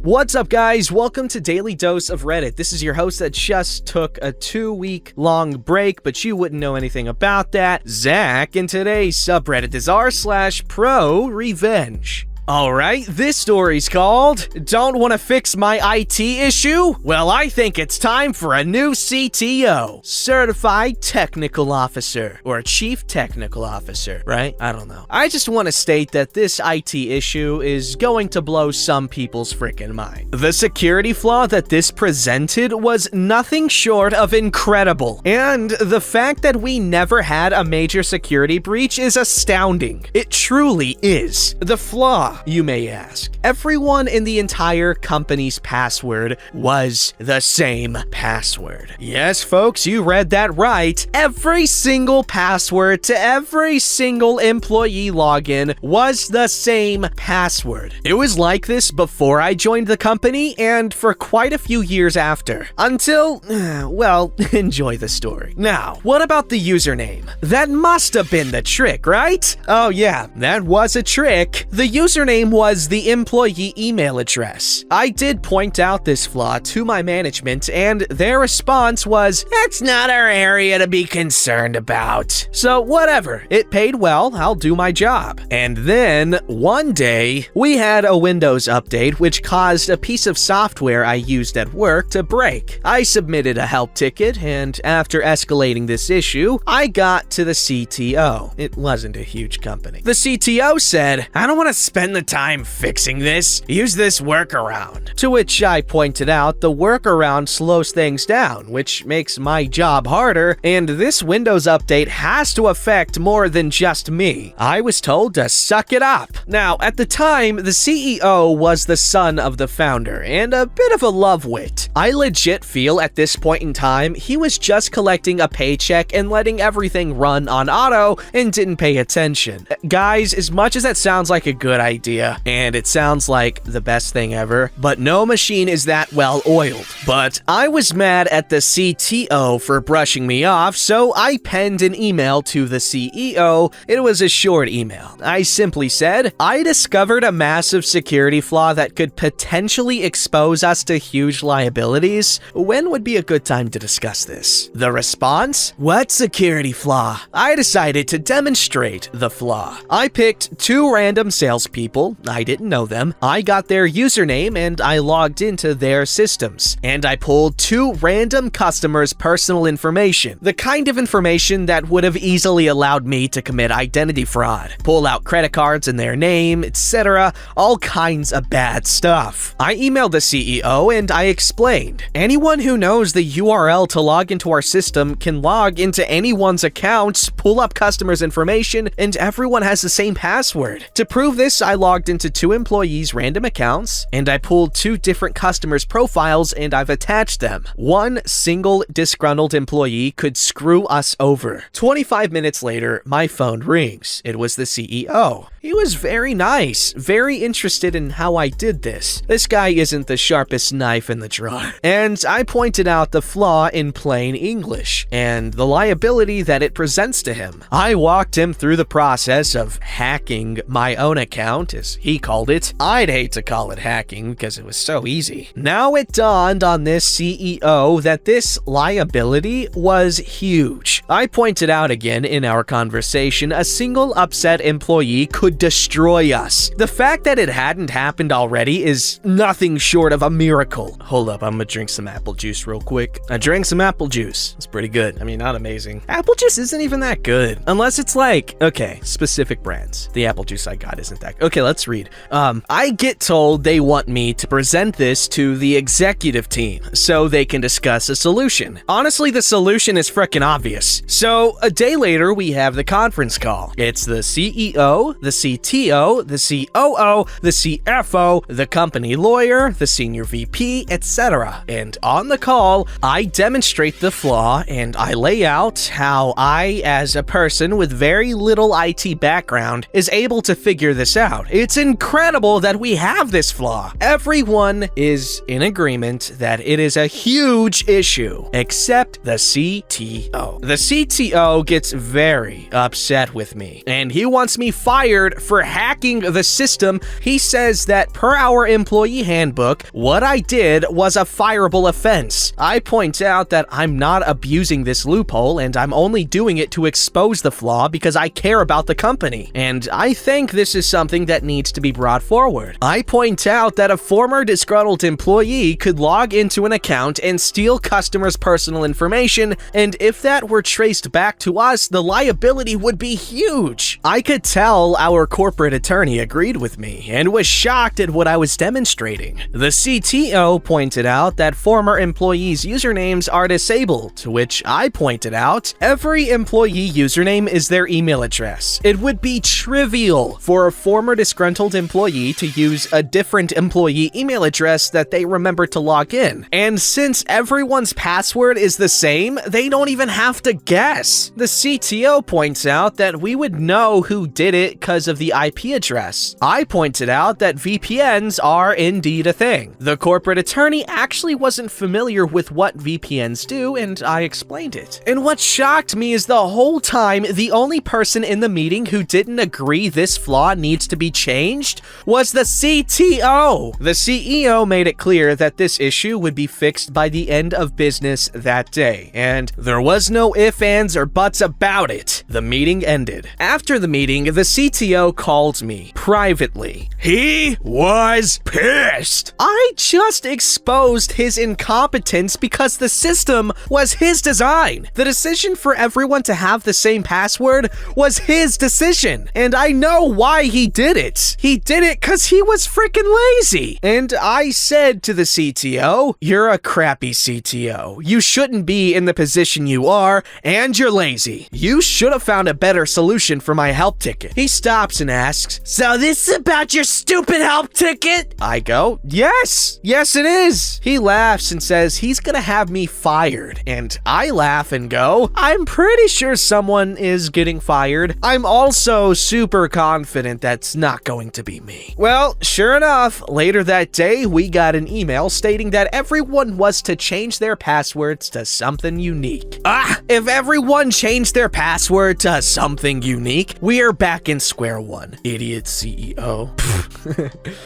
What's up, guys? Welcome to Daily Dose of Reddit. This is your host that just took a 2-week-long break, but you wouldn't know anything about that, Zach, and today's subreddit is r/ProRevenge. Alright, this story's called, Don't Want to Fix My IT Issue? Well, I think it's time for a new CTO, Certified Technical Officer, or Chief Technical Officer, right? I don't know. I just want to state that this IT issue is going to blow some people's freaking mind. The security flaw that this presented was nothing short of incredible, and the fact that we never had a major security breach is astounding. It truly is. The flaw, you may ask. Everyone in the entire company's password was the same password. Yes, folks, you read that right. Every single password to every single employee login was the same password. It was like this before I joined the company and for quite a few years after. Until, well, enjoy the story. Now, what about the username? That must have been the trick, right? Oh yeah, that was a trick. The username was the employee email address. I did point out this flaw to my management, and their response was, "That's not our area to be concerned about." So whatever, it paid well, I'll do my job. And then, one day, we had a Windows update which caused a piece of software I used at work to break. I submitted a help ticket, and after escalating this issue, I got to the CTO. It wasn't a huge company. The CTO said, "I don't want to spend the time fixing this. Use this workaround." To which I pointed out the workaround slows things down, which makes my job harder, and this Windows update has to affect more than just me. I was told to suck it up. Now, at the time, the CEO was the son of the founder and a bit of a love wit. I legit feel at this point in time, he was just collecting a paycheck and letting everything run on auto and didn't pay attention. Guys, as much as that sounds like a good idea, and it sounds like the best thing ever, but no machine is that well oiled. But I was mad at the CTO for brushing me off, so I penned an email to the CEO. It was a short email. I simply said, "I discovered a massive security flaw that could potentially expose us to huge liabilities. When would be a good time to discuss this?" The response? "What security flaw?" I decided to demonstrate the flaw. I picked 2 random salespeople. I didn't know them. I got their username and I logged into their systems. And I pulled 2 random customers' personal information. The kind of information that would have easily allowed me to commit identity fraud, pull out credit cards in their name, etc. All kinds of bad stuff. I emailed the CEO and I explained, "Anyone who knows the URL to log into our system can log into anyone's accounts, pull up customers' information, and everyone has the same password." To prove this, I logged into 2 employees' random accounts, and I pulled 2 different customers' profiles and I've attached them. One single disgruntled employee could screw us over. 25 minutes later, my phone rings. It was the CEO. He was very nice, very interested in how I did this. This guy isn't the sharpest knife in the drawer. And I pointed out the flaw in plain English, and the liability that it presents to him. I walked him through the process of hacking my own account, as he called it. I'd hate to call it hacking because it was so easy. Now it dawned on this CEO that this liability was huge. I pointed out again in our conversation, a single upset employee could destroy us. The fact that it hadn't happened already is nothing short of a miracle. Hold up, I'm gonna drink some apple juice real quick. I drank some apple juice. It's pretty good. I mean, not amazing. Apple juice isn't even that good. Unless it's like, okay, specific brands. The apple juice I got isn't that good. Okay, let's read. I get told they want me to present this to the executive team so they can discuss a solution. Honestly, the solution is frickin' obvious. So a day later, we have the conference call. It's the CEO, the CTO, the COO, the CFO, the company lawyer, the senior VP, etc. And on the call, I demonstrate the flaw and I lay out how I, as a person with very little IT background, is able to figure this out. It's incredible that we have this flaw. Everyone is in agreement that it is a huge issue, except the CTO. The CTO gets very upset with me, and he wants me fired fired for hacking the system. He says that per our employee handbook, what I did was a fireable offense. I point out that I'm not abusing this loophole and I'm only doing it to expose the flaw because I care about the company, and I think this is something that needs to be brought forward. I point out that a former disgruntled employee could log into an account and steal customers' personal information, and if that were traced back to us, the liability would be huge. I could tell our corporate attorney agreed with me and was shocked at what I was demonstrating. The CTO pointed out that former employees' usernames are disabled, to which I pointed out every employee username is their email address. It would be trivial for a former disgruntled employee to use a different employee email address that they remember to log in. And since everyone's password is the same, they don't even have to guess. The CTO points out that we would know who did it because of the IP address. I pointed out that VPNs are indeed a thing. The corporate attorney actually wasn't familiar with what VPNs do, and I explained it. And what shocked me is the whole time, the only person in the meeting who didn't agree this flaw needs to be changed was the CTO. The CEO made it clear that this issue would be fixed by the end of business that day, and there was no ifs, ands, or buts about it. The meeting ended. After the meeting, the CTO called me privately. He was pissed. I just exposed his incompetence because the system was his design. The decision for everyone to have the same password was his decision, and I know why he did it. He did it because he was freaking lazy. And I said to the CTO, "You're a crappy CTO. You shouldn't be in the position you are, and you're lazy. You should have found a better solution for my help ticket." He stops and asks, "So this is about your stupid help ticket?" I go, "Yes, it is." He laughs and says he's gonna have me fired, and I laugh and go, "I'm pretty sure someone is getting fired. I'm also super confident that's not going to be me." Well, sure enough, later that day, we got an email stating that everyone was to change their passwords to something unique. If everyone changed their password to something unique, we are back in square one. Idiot CEO.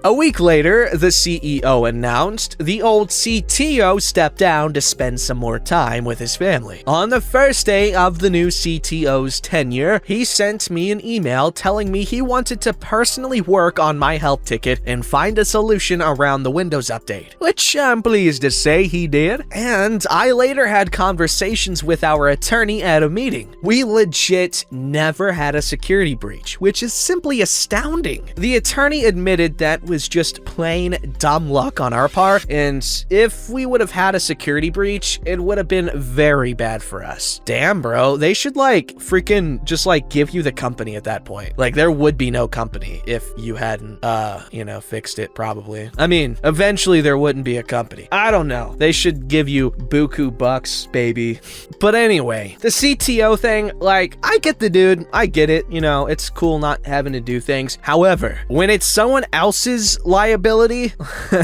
A week later, the CEO announced the old CTO stepped down to spend some more time with his family. On the first day of the new CTO's tenure, he sent me an email telling me he wanted to personally work on my help ticket and find a solution around the Windows update, which I'm pleased to say he did. And I later had conversations with our attorney at a meeting. We legit never had a security breach, which is simply astounding. The attorney admitted that was just plain dumb luck on our part, and if we would have had a security breach, it would have been very bad for us. Damn, bro, they should freaking just give you the company at that point. There would be no company if you hadn't, fixed it, probably. I mean, eventually there wouldn't be a company. I don't know. They should give you buku bucks, baby. But anyway, the CTO thing, I get the dude. I get it. It's cool not having to do things. However, when it's someone else's liability,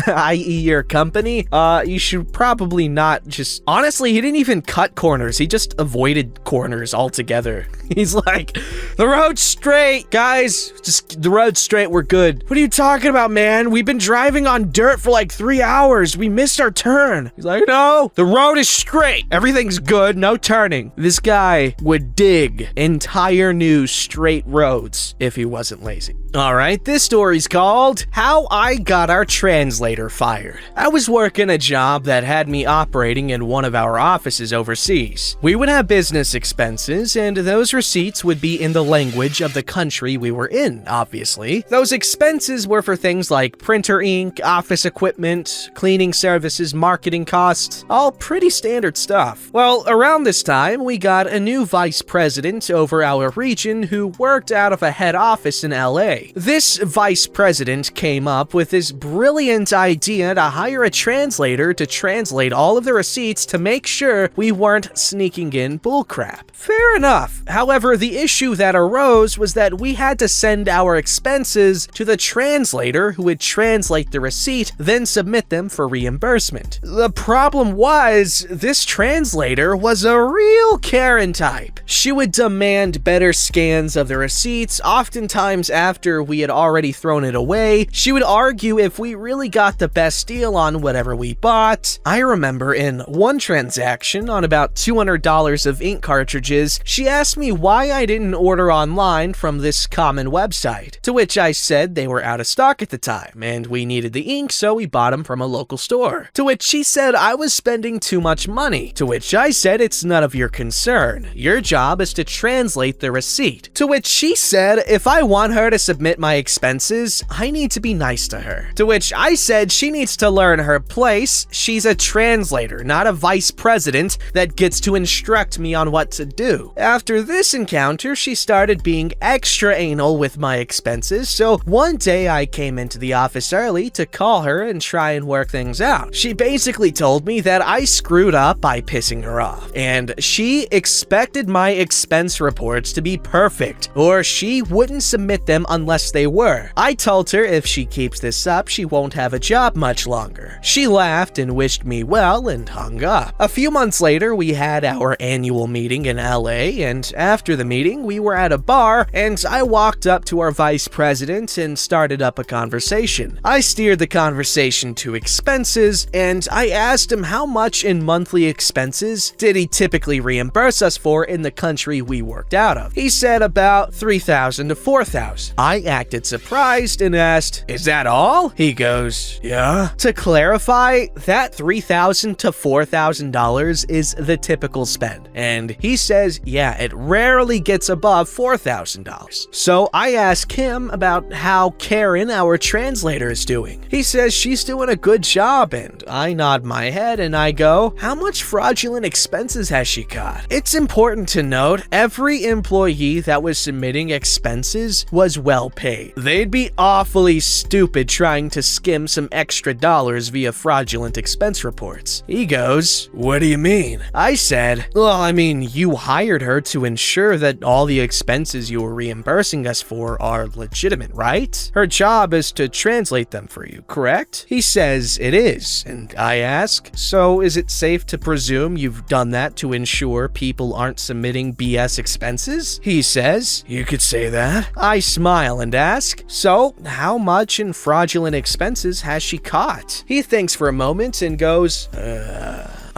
i.e. your company, you should probably not just... Honestly, he didn't even cut corners. He just avoided corners altogether. He's like, "The road's straight, guys. Just the road's straight. We're good." "What are you talking about, man? We've been driving on dirt for 3 hours. We missed our turn." He's like, "No, the road is straight. Everything's good. No turning." This guy would dig entire new straight roads if he wasn't lazy. All right, this story's called How I Got Our Translator Fired. I was working a job that had me operating in one of our offices overseas. We would have business expenses, and those receipts would be in the language of the country we were in, obviously. Those expenses were for things like printer ink, office equipment, cleaning services, marketing costs, all pretty standard stuff. Well, around this time, we got a new vice president over our region who worked out of a head office in LA. This vice president came up with this brilliant idea to hire a translator to translate all of the receipts to make sure we weren't sneaking in bullcrap. Fair enough. However, the issue that arose was that we had to send our expenses to the translator who would translate the receipt, then submit them for reimbursement. The problem was, this translator was a real Karen type. She would demand better scans of the receipts, oftentimes after we had already thrown it away, she would argue if we really got the best deal on whatever we bought. I remember in one transaction on about $200 of ink cartridges, she asked me why I didn't order online from this common website, to which I said they were out of stock at the time, and we needed the ink, so we bought them from a local store. To which she said I was spending too much money, to which I said it's none of your concern. Your job is to translate the receipt. To which she said if I want her to submit my expenses, I need to be nice to her. To which I said she needs to learn her place. She's a translator, not a vice president that gets to instruct me on what to do. After this encounter, she started being extra anal with my expenses, so one day I came into the office early to call her and try and work things out. She basically told me that I screwed up by pissing her off, and she expected my expense reports to be perfect, or she wouldn't submit them unless they were. I told her if she keeps this up, she won't have a job much longer. She laughed and wished me well and hung up. A few months later, we had our annual meeting in LA, and after the meeting, we were at a bar, and I walked up to our vice president and started up a conversation. I steered the conversation to expenses, and I asked him how much in monthly expenses did he typically reimburse us for in the country we worked out of. He said about $3,000 to $4,000. I acted surprised and asked, "Is that all?" He goes, "Yeah." To clarify, that $3,000 to $4,000 is the typical spend, and he says, yeah, it rarely gets above $4,000. So I ask him about how Karen, our translator, is doing. He says she's doing a good job, and I nod my head and I go, how much fraudulent expenses has she got? It's important to note, every employee that was submitting expenses was well paid. They'd be awfully stupid trying to skim some extra dollars via fraudulent expense reports. He goes, "What do you mean?" I said, "Well, I mean, you hired her to ensure that all the expenses you were reimbursing us for are legitimate, right? Her job is to translate them for you, correct?" He says it is, and I ask, so is it safe to presume you've done that to ensure people aren't submitting BS expenses? He says, "You could say that." I smile and ask, so how much in fraudulent expenses has she caught? He thinks for a moment and goes,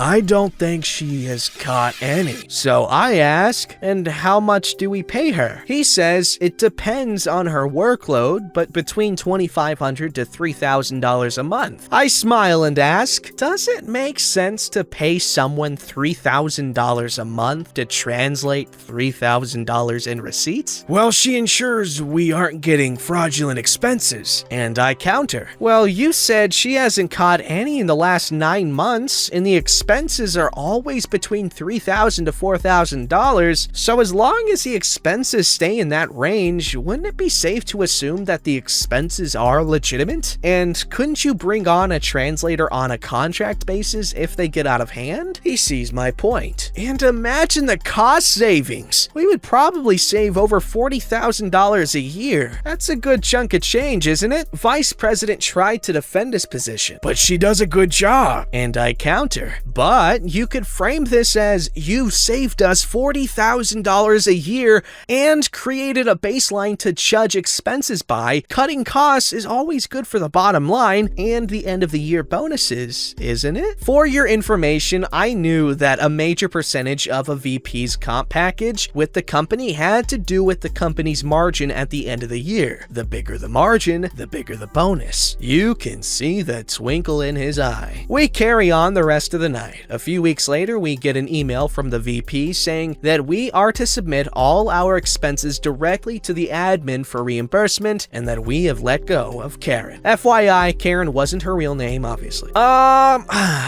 I don't think she has caught any. So I ask, and how much do we pay her? He says it depends on her workload, but between $2,500 to $3,000 a month. I smile and ask, does it make sense to pay someone $3,000 a month to translate $3,000 in receipts? Well, she ensures we aren't getting fraudulent expenses. And I counter, well, you said she hasn't caught any in the last 9 months, and the expenses are always between $3,000 to $4,000, so as long as the expenses stay in that range, wouldn't it be safe to assume that the expenses are legitimate? And couldn't you bring on a translator on a contract basis if they get out of hand? He sees my point. And imagine the cost savings. We would probably save over $40,000 a year. That's a good chunk of change, isn't it? Vice President tried to defend his position, but she does a good job. And I counter, but you could frame this as you saved us $40,000 a year and created a baseline to judge expenses by. Cutting costs is always good for the bottom line and the end of the year bonuses, isn't it? For your information, I knew that a major percentage of a VP's comp package with the company had to do with the company's margin at the end of the year. The bigger the margin, the bigger the bonus. You can see the twinkle in his eye. We carry on the rest of the night. A few weeks later, we get an email from the VP saying that we are to submit all our expenses directly to the admin for reimbursement and that we have let go of Karen. FYI, Karen wasn't her real name, obviously.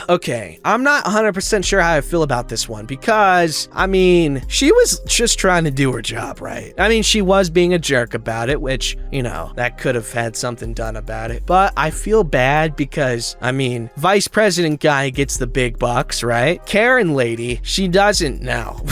Okay, I'm not 100% sure how I feel about this one because, I mean, she was just trying to do her job, right? I mean, she was being a jerk about it, which, you know, that could have had something done about it, but I feel bad because, I mean, Vice President guy gets the big bucks, right? Karen lady, she doesn't now.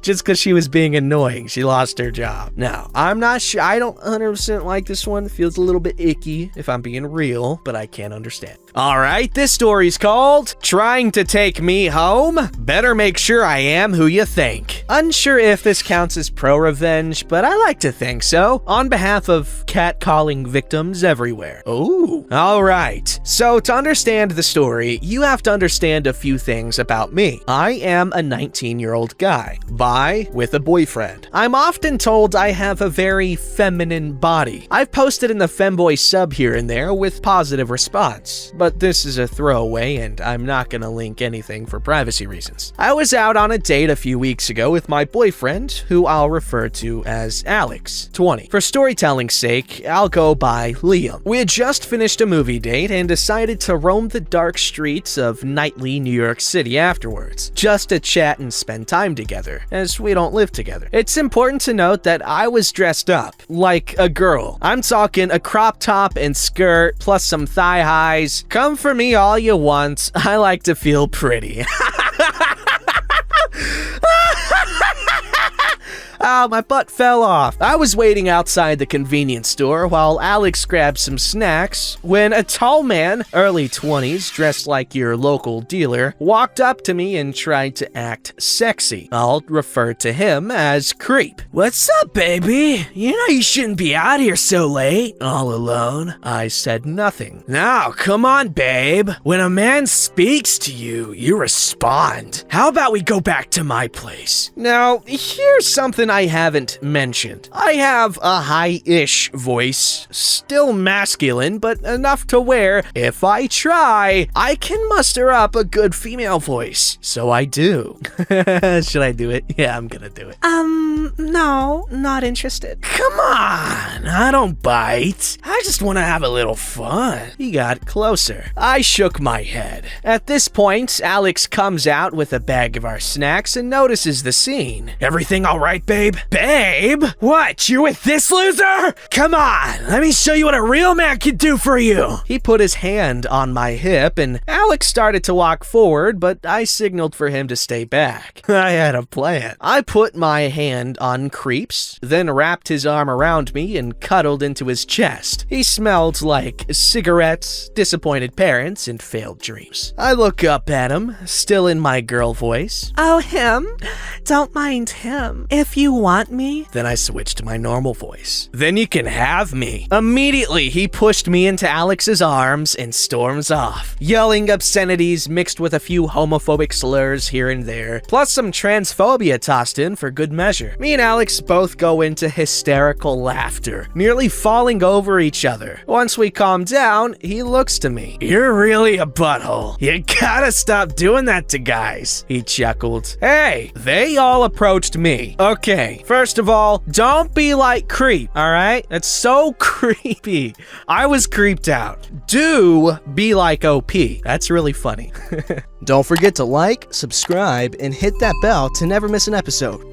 Just because she was being annoying, she lost her job. Now, I'm not sure, I don't 100% like this one. It feels a little bit icky if I'm being real, but I can't understand. Alright, this story's called Trying to Take Me Home? Better make sure I am who you think. Unsure if this counts as ProRevenge, but I like to think so, on behalf of catcalling victims everywhere. Ooh. Alright, so to understand the story, you have to understand a few things about me. I am a 19-year-old guy, bi, with a boyfriend. I'm often told I have a very feminine body. I've posted in the femboy sub here and there with positive response, but this is a throwaway and I'm not gonna link anything for privacy reasons. I was out on a date a few weeks ago with my boyfriend, who I'll refer to as Alex, 20. For storytelling's sake, I'll go by Liam. We had just finished a movie date and decided to roam the dark streets of nightly New York City afterwards, just to chat and spend time together, as we don't live together. It's important to note that I was dressed up, like a girl. I'm talking a crop top and skirt, plus some thigh highs. Come for me all you want, I like to feel pretty. Oh, my butt fell off. I was waiting outside the convenience store while Alex grabbed some snacks when a tall man, early 20s, dressed like your local dealer, walked up to me and tried to act sexy. I'll refer to him as Creep. "What's up, baby? You know you shouldn't be out here so late, all alone." I said nothing. "Now, come on, babe. When a man speaks to you, you respond. How about we go back to my place?" Now, here's something I haven't mentioned. I have a high-ish voice, still masculine, but enough to where, if I try, I can muster up a good female voice. So I do. Should I do it? Yeah, I'm gonna do it. No, not interested. Come on, I don't bite. I just want to have a little fun. He got closer. I shook my head. At this point, Alex comes out with a bag of our snacks and notices the scene. "Everything all right, babe?" "Babe? What, you're with this loser? Come on, let me show you what a real man can do for you." He put his hand on my hip and Alex started to walk forward, but I signaled for him to stay back. I had a plan. I put my hand on Creep's, then wrapped his arm around me and cuddled into his chest. He smelled like cigarettes, disappointed parents, and failed dreams. I look up at him, still in my girl voice. "Oh, him? Don't mind him. If you want me." Then I switched to my normal voice. "Then you can have me." Immediately, he pushed me into Alex's arms and storms off, yelling obscenities mixed with a few homophobic slurs here and there, plus some transphobia tossed in for good measure. Me and Alex both go into hysterical laughter, nearly falling over each other. Once we calm down, he looks to me. "You're really a butthole. You gotta stop doing that to guys," he chuckled. Hey, they all approached me. Okay, first of all, don't be like Creep, alright? That's so creepy. I was creeped out. Do be like OP. That's really funny. Don't forget to like, subscribe, and hit that bell to never miss an episode.